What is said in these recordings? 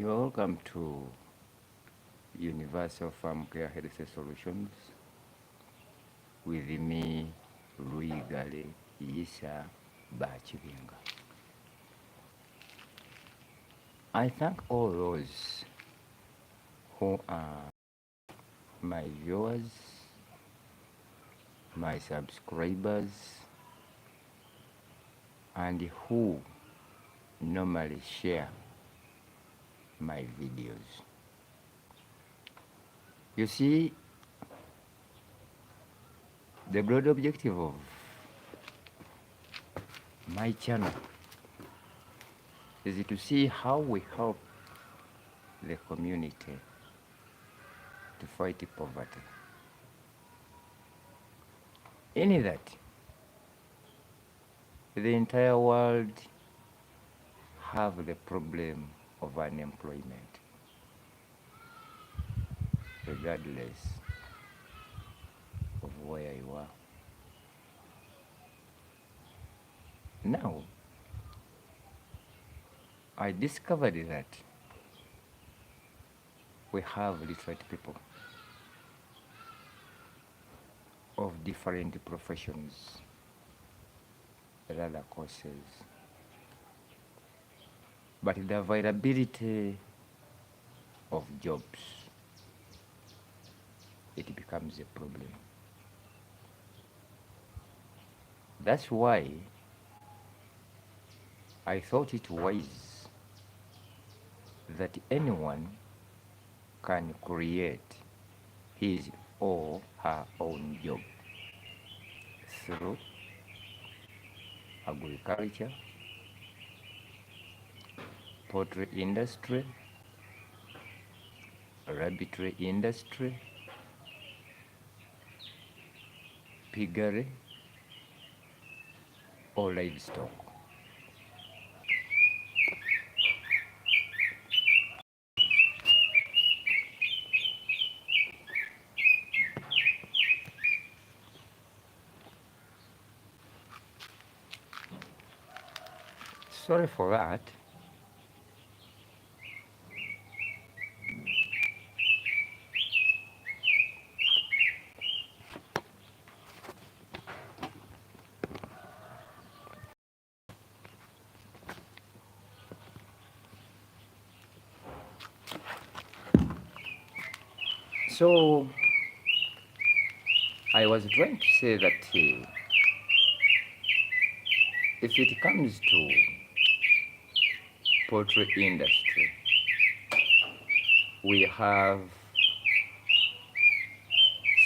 You're welcome to Universal Farm Care Health Solutions with me, Luigale Isa Bachivinga. I thank all those who are my viewers, my subscribers, and who normally share my videos. You see, the broad objective of my channel is to see how we help the community to fight poverty. In that, the entire world have the problem of unemployment, regardless of where you are. Now, I discovered that we have literate people of different professions and other courses, but the availability of jobs, it becomes a problem. That's why I thought it wise that anyone can create his or her own job through agriculture, poultry industry, rabbitry industry, piggery, or livestock. Sorry for that. So I was trying to say that if it comes to poultry industry, we have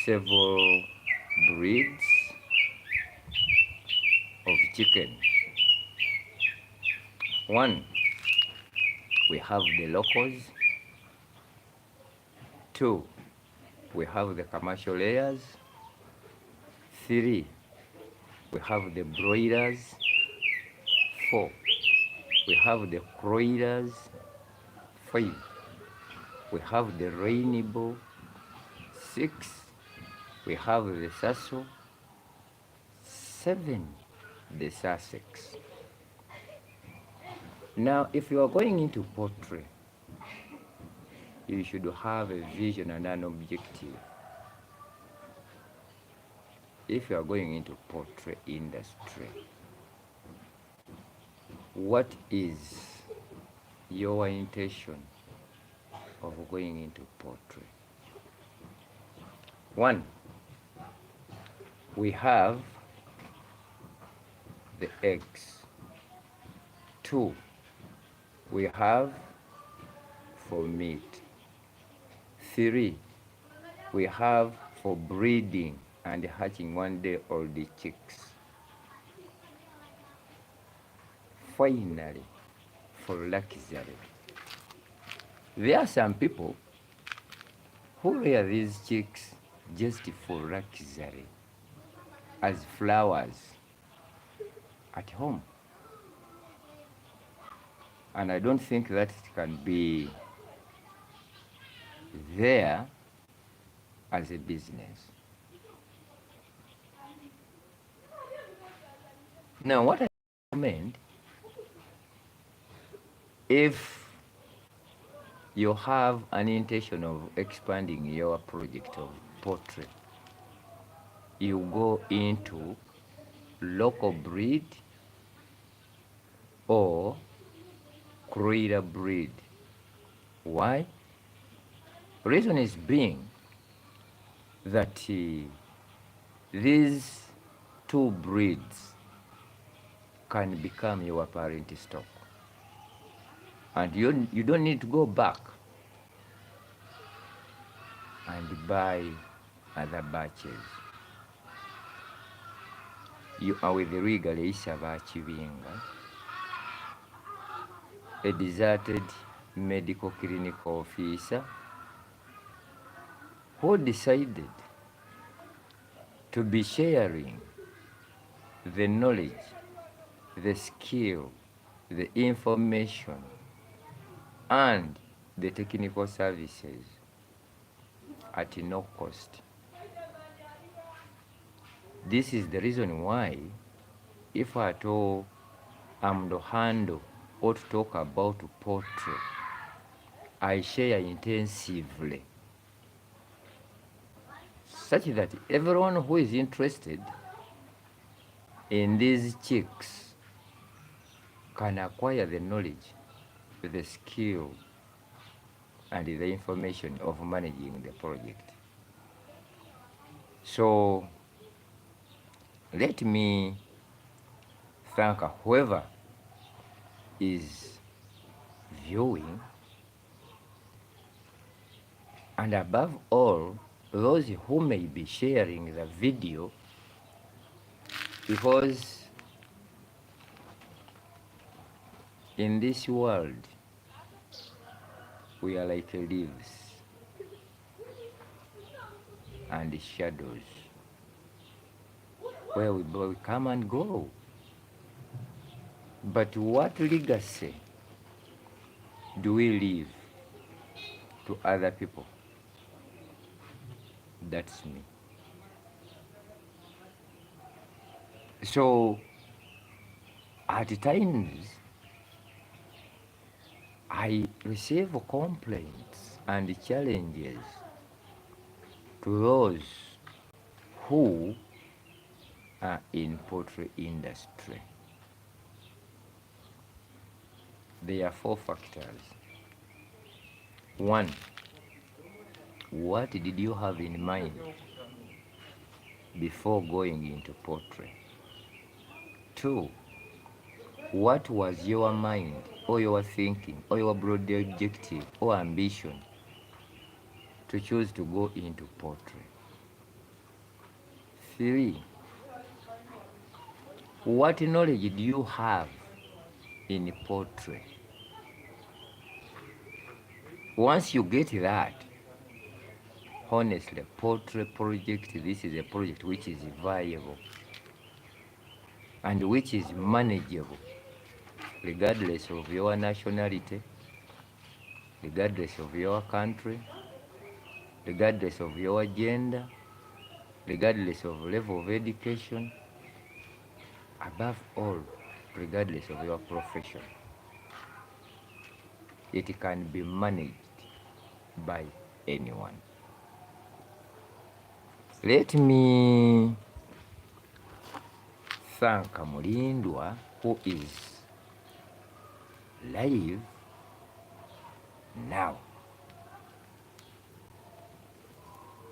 several breeds of chicken. One, we have the locals. Two, we have the commercial layers. Three, we have the broilers. Four, we have the croilers. Five, we have the rainbow. Six, we have the sasso. Seven, the Sussex. Now, if you are going into poultry, you should have a vision and an objective. If you are going into poultry industry, what is your intention of going into poultry? One, we have the eggs. Two, we have for meat. Three, we have for breeding and hatching one day old chicks. Finally, for luxury. There are some people who rear these chicks just for luxury, as flowers at home. And I don't think that it can be there as a business. Now, what I recommend, if you have an intention of expanding your project of poultry, you go into local breed or creator breed. Why? Reason is being that these two breeds can become your parent stock, and you don't need to go back and buy other batches. You are with the Luigale Isaba Chivinga, a deserted medical clinic officer who decided to be sharing the knowledge, the skill, the information, and the technical services at no cost. This is the reason why, if at all I'm to handle or to talk about poultry, I share intensively, such that everyone who is interested in these chicks can acquire the knowledge, the skill, and the information of managing the project. So let me thank whoever is viewing, and above all, those who may be sharing the video, because in this world we are like leaves and shadows, where we come and go. But what legacy do we leave to other people? That's me. So at times I receive complaints and challenges to those who are in poultry industry. There are 4 factors. 1, what did you have in mind before going into poultry? 2, what was your mind or your thinking or your broad objective or ambition to choose to go into poultry? 3, what knowledge do you have in poultry? Once you get that, honestly, poultry project, this is a project which is viable and which is manageable, regardless of your nationality, regardless of your country, regardless of your gender, regardless of level of education, above all, regardless of your profession. It can be managed by anyone. Let me thank Mulindwa, who is live now.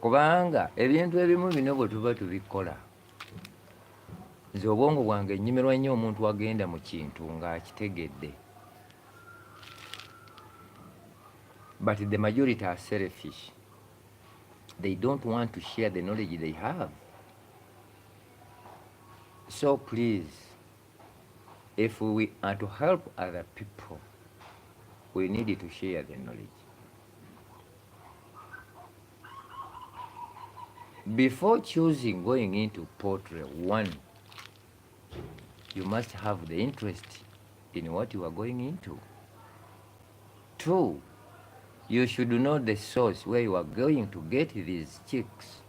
Kubanga ebintu ebimu bino bwe tuba tubikola, nze obwongo bwange nnyimirwa nnyo omuntu agenda mu kintu ng'akitegedde. But the majority are selfish. They don't want to share the knowledge they have. So please, if we are to help other people, we need to share the knowledge. Before choosing going into poultry, 1, you must have the interest in what you are going into. 2, you should know the source where you are going to get these chicks.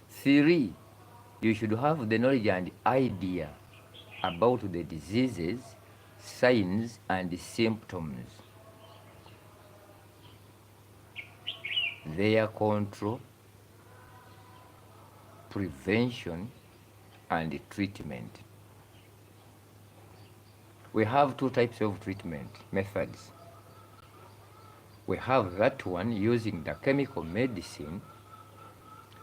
3, you should have the knowledge and idea about the diseases, signs, and symptoms. their control, prevention, and treatment. We have two types of treatment methods. We have that one using the chemical medicine,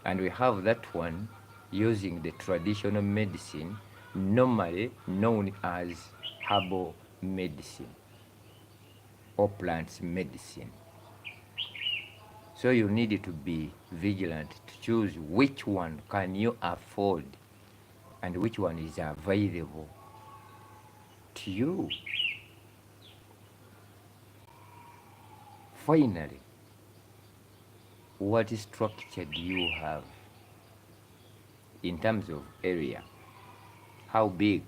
and we have that one using the traditional medicine, normally known as herbal medicine or plant medicine. So you need to be vigilant to choose which one can you afford and which one is available to you. Finally, what structure do you have in terms of area? How big?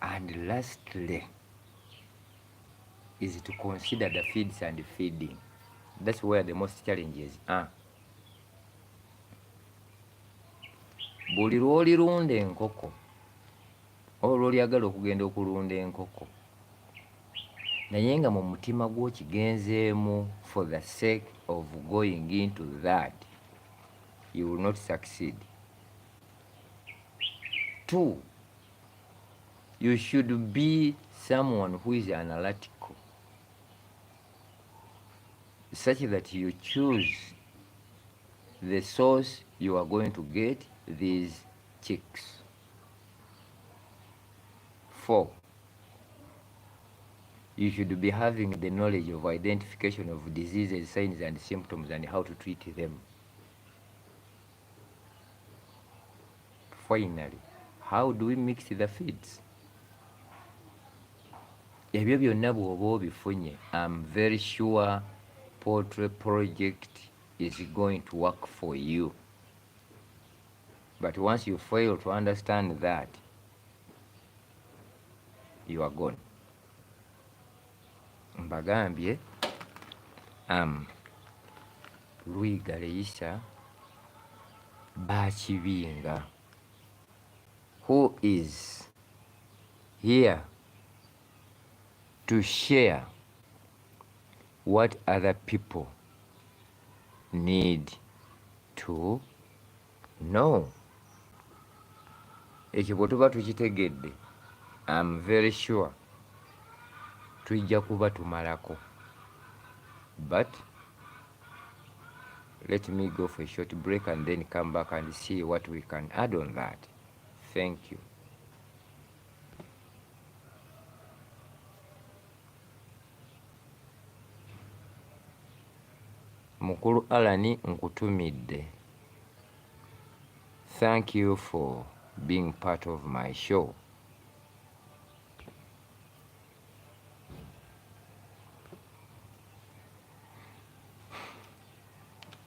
And lastly, is to consider the feeds and feeding. That's where the most challenges are. Buli lw'olirunda enkoko oba lw'olyagala okugenda okulunda enkoko naye nga mu mutima gwo kigenzeemu for the sake of going into that, you will not succeed. 2, you should be someone who is analytical, such that you choose the source you are going to get these chicks. 4, you should be having the knowledge of identification of diseases, signs and symptoms, and how to treat them. Finally, how do we mix the feeds? Ebyo byonna bw'oba obifunye, I'm very sure poultry project is going to work for you. But once you fail to understand that, you are gone. Mbagambye, Luigale Bakibinga, who is here to share what other people need to know. Ekyo bwe tuba tukitegedde, I'm very sure tujja kuba tumalako. But let me go for a short break and then come back and see what we can add on that. Thank you. Mukulu Alani nkutumidde. Thank you for being part of my show.